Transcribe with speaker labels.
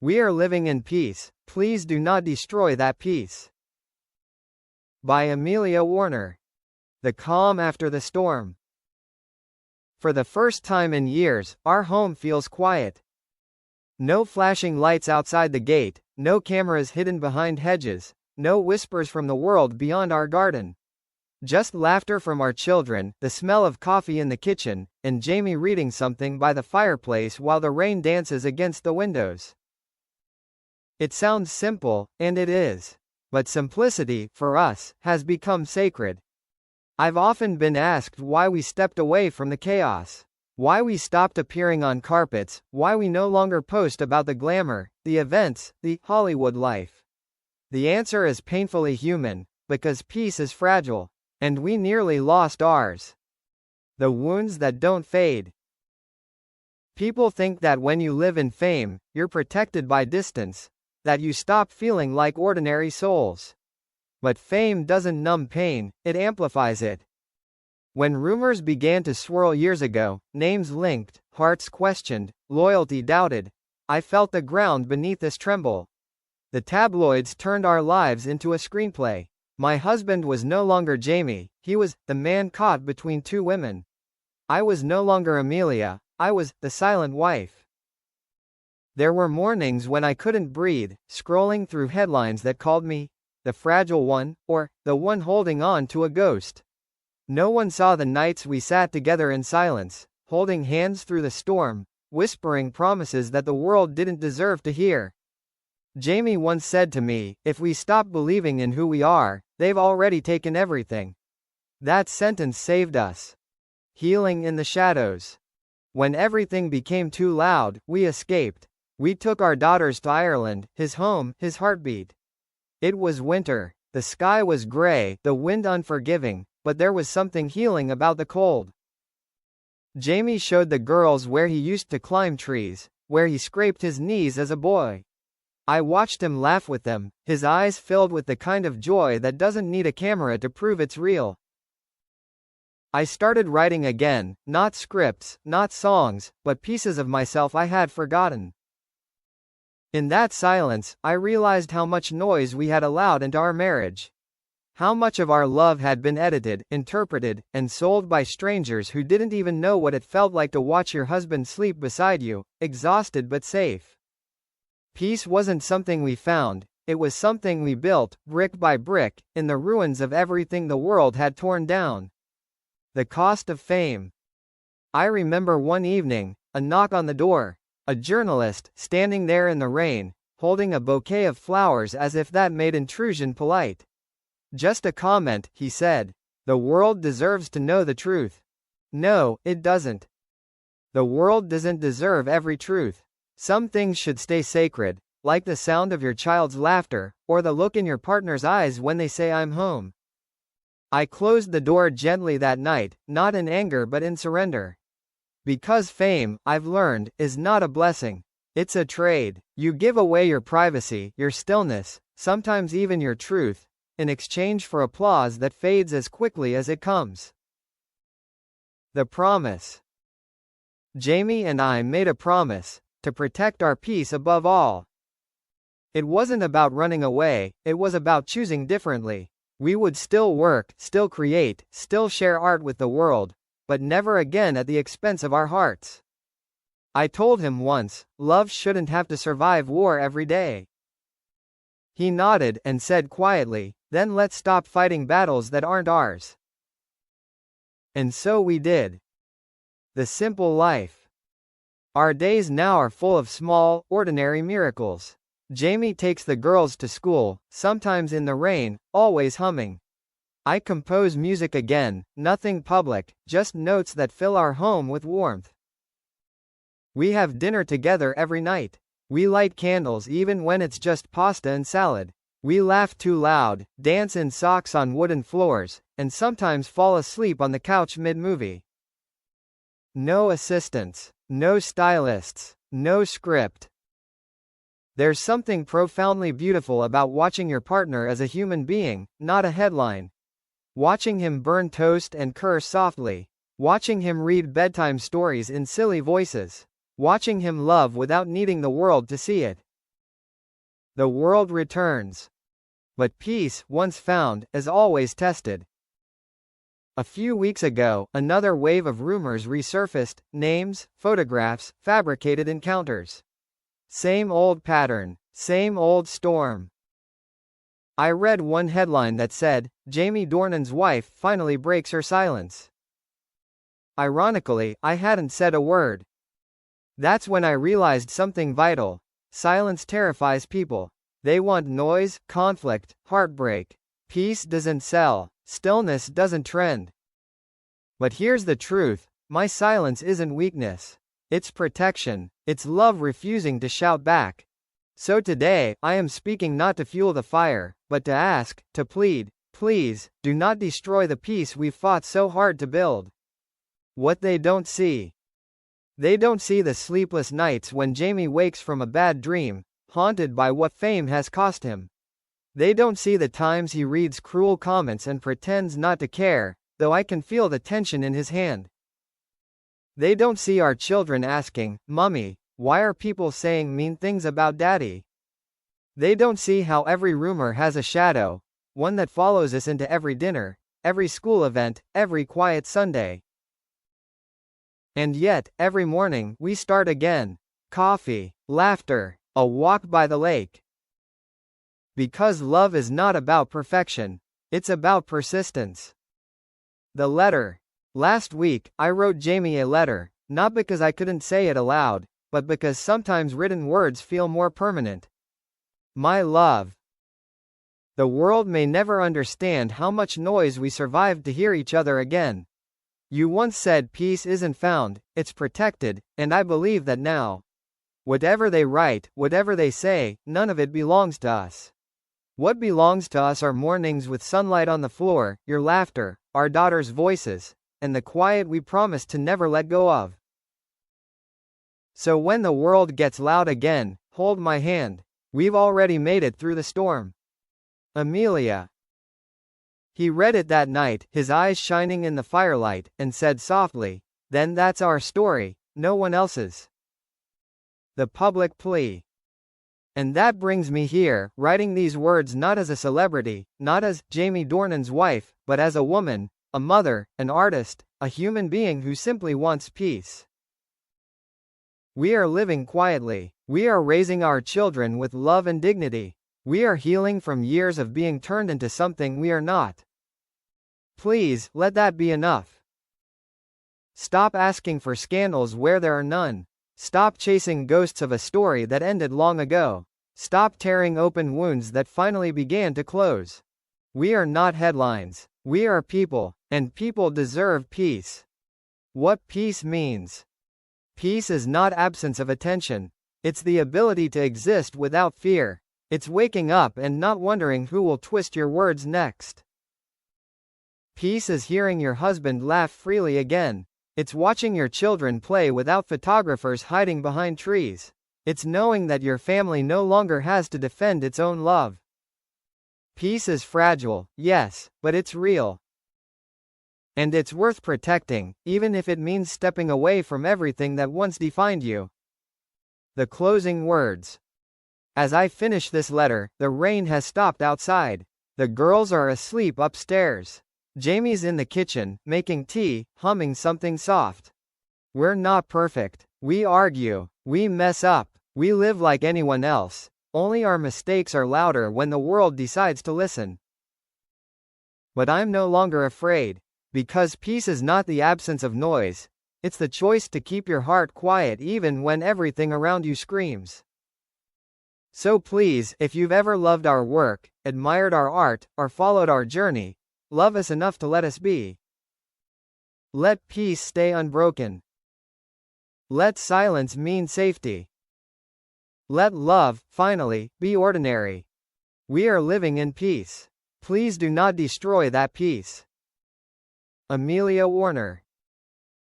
Speaker 1: We are living in peace, please do not destroy that peace. By Amelia Warner. The calm after the storm. For the first time in years, our home feels quiet. No flashing lights outside the gate, no cameras hidden behind hedges, no whispers from the world beyond our garden. Just laughter from our children, the smell of coffee in the kitchen, and Jamie reading something by the fireplace while the rain dances against the windows. It sounds simple, and it is. But simplicity, for us, has become sacred. I've often been asked why we stepped away from the chaos. Why we stopped appearing on carpets, why we no longer post about the glamour, the events, the Hollywood life. The answer is painfully human, because peace is fragile. And we nearly lost ours. The wounds that don't fade. People think that when you live in fame, you're protected by distance, that you stop feeling like ordinary souls. But fame doesn't numb pain, it amplifies it. When rumors began to swirl years ago, names linked, hearts questioned, loyalty doubted, I felt the ground beneath us tremble. The tabloids turned our lives into a screenplay. My husband was no longer Jamie, he was the man caught between two women. I was no longer Amelia, I was the silent wife. There were mornings when I couldn't breathe, scrolling through headlines that called me the fragile one, or the one holding on to a ghost. No one saw the nights we sat together in silence, holding hands through the storm, whispering promises that the world didn't deserve to hear. Jamie once said to me, if we stop believing in who we are, they've already taken everything. That sentence saved us. Healing in the shadows. When everything became too loud, we escaped. We took our daughters to Ireland, his home, his heartbeat. It was winter. The sky was gray, the wind unforgiving, but there was something healing about the cold. Jamie showed the girls where he used to climb trees, where he scraped his knees as a boy. I watched him laugh with them, his eyes filled with the kind of joy that doesn't need a camera to prove it's real. I started writing again, not scripts, not songs, but pieces of myself I had forgotten. In that silence, I realized how much noise we had allowed into our marriage. How much of our love had been edited, interpreted, and sold by strangers who didn't even know what it felt like to watch your husband sleep beside you, exhausted but safe. Peace wasn't something we found, it was something we built, brick by brick, in the ruins of everything the world had torn down. The cost of fame. I remember one evening, a knock on the door, a journalist, standing there in the rain, holding a bouquet of flowers as if that made intrusion polite. Just a comment, he said. The world deserves to know the truth. No, it doesn't. The world doesn't deserve every truth. Some things should stay sacred, like the sound of your child's laughter, or the look in your partner's eyes when they say I'm home. I closed the door gently that night, not in anger but in surrender. Because fame, I've learned, is not a blessing. It's a trade. You give away your privacy, your stillness, sometimes even your truth, in exchange for applause that fades as quickly as it comes. The promise. Jamie and I made a promise. To protect our peace above all. It wasn't about running away, it was about choosing differently. We would still work, still create, still share art with the world, but never again at the expense of our hearts. I told him once, love shouldn't have to survive war every day. He nodded and said quietly, then let's stop fighting battles that aren't ours. And so we did. The simple life. Our days now are full of small, ordinary miracles. Jamie takes the girls to school, sometimes in the rain, always humming. I compose music again, nothing public, just notes that fill our home with warmth. We have dinner together every night. We light candles even when it's just pasta and salad. We laugh too loud, dance in socks on wooden floors, and sometimes fall asleep on the couch mid-movie. No assistants. No stylists. No script. There's something profoundly beautiful about watching your partner as a human being, not a headline. Watching him burn toast and curse softly. Watching him read bedtime stories in silly voices. Watching him love without needing the world to see it. The world returns. But peace, once found, is always tested. A few weeks ago, another wave of rumors resurfaced: names, photographs, fabricated encounters. Same old pattern, same old storm. I read one headline that said, "Jamie Dornan's wife finally breaks her silence." Ironically, I hadn't said a word. That's when I realized something vital. Silence terrifies people. They want noise, conflict, heartbreak. Peace doesn't sell. Stillness doesn't trend. But here's the truth: my silence isn't weakness. It's protection. It's love refusing to shout back. So today, I am speaking not to fuel the fire, but to ask, to plead, please, do not destroy the peace we've fought so hard to build. What they don't see. They don't see the sleepless nights when Jamie wakes from a bad dream, haunted by what fame has cost him. They don't see the times he reads cruel comments and pretends not to care, though I can feel the tension in his hand. They don't see our children asking, "Mummy, why are people saying mean things about Daddy?" They don't see how every rumor has a shadow, one that follows us into every dinner, every school event, every quiet Sunday. And yet, every morning, we start again. Coffee, laughter, a walk by the lake. Because love is not about perfection. It's about persistence. The letter. Last week, I wrote Jamie a letter, not because I couldn't say it aloud, but because sometimes written words feel more permanent. My love. The world may never understand how much noise we survived to hear each other again. You once said peace isn't found, it's protected, and I believe that now. Whatever they write, whatever they say, none of it belongs to us. What belongs to us are mornings with sunlight on the floor, your laughter, our daughters' voices, and the quiet we promised to never let go of. So when the world gets loud again, hold my hand. We've already made it through the storm. Amelia. He read it that night, his eyes shining in the firelight, and said softly, "Then that's our story, no one else's." The public plea. And that brings me here, writing these words not as a celebrity, not as Jamie Dornan's wife, but as a woman, a mother, an artist, a human being who simply wants peace. We are living quietly. We are raising our children with love and dignity. We are healing from years of being turned into something we are not. Please, let that be enough. Stop asking for scandals where there are none. Stop chasing ghosts of a story that ended long ago. Stop tearing open wounds that finally began to close. We are not headlines. We are people, and people deserve peace. What peace means. Peace is not absence of attention. It's the ability to exist without fear. It's waking up and not wondering who will twist your words next. Peace is hearing your husband laugh freely again. It's watching your children play without photographers hiding behind trees. It's knowing that your family no longer has to defend its own love. Peace is fragile, yes, but it's real. And it's worth protecting, even if it means stepping away from everything that once defined you. The closing words. As I finish this letter, the rain has stopped outside. The girls are asleep upstairs. Jamie's in the kitchen, making tea, humming something soft. We're not perfect. We argue. We mess up. We live like anyone else. Only our mistakes are louder when the world decides to listen. But I'm no longer afraid. Because peace is not the absence of noise. It's the choice to keep your heart quiet even when everything around you screams. So please, if you've ever loved our work, admired our art, or followed our journey, love us enough to let us be. Let peace stay unbroken. Let silence mean safety. Let love, finally, be ordinary. We are living in peace. Please do not destroy that peace. Amelia Warner.